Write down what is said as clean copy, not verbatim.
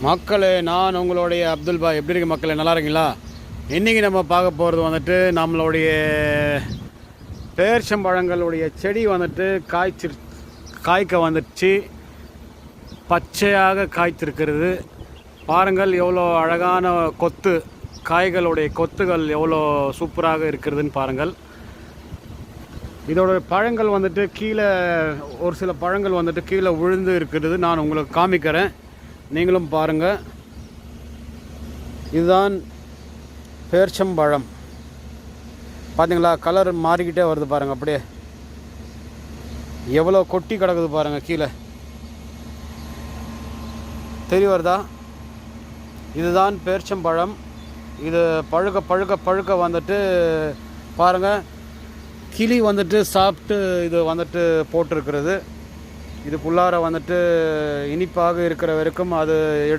மக்களே, நான் உங்களுடைய அப்துல் பாய். எப்படி இருக்கு மக்களே? நல்லா இருக்கீங்களா? இன்றைக்கி நம்ம பார்க்க போகிறது வந்துட்டு நம்மளுடைய பேர்ச்சம்பழங்களுடைய செடி வந்துட்டு காய்க்க வந்துடுச்சு. பச்சையாக காய்த்திருக்கிறது. பாருங்கள் எவ்வளோ அழகான கொத்து, காய்களுடைய கொத்துகள் எவ்வளோ சூப்பராக இருக்கிறதுன்னு பாருங்கள். இதோட பழங்கள் வந்துட்டு கீழே, ஒரு சில பழங்கள் வந்துட்டு கீழே விழுந்து இருக்கிறது. நான் உங்களுக்கு காமிக்கிறேன், நீங்களும் பாருங்கள். இதுதான் பேர்ச்சம்பழம். பார்த்தீங்களா? கலர் மாறிக்கிட்டே வருது பாருங்கள். அப்படியே எவ்வளோ கொட்டி கிடக்குது பாருங்கள் கீழே. தெரிய வருதா? இதுதான் பேர்ச்சம்பழம். இது பழுக்க பழுக்க பழுக்க வந்துட்டு பாருங்கள், கிளி வந்துட்டு சாப்பிட்டு இது வந்துட்டு போட்டிருக்கிறது. இதுக்குள்ளார வந்துட்டு இனிப்பாக இருக்கிற வரைக்கும் அது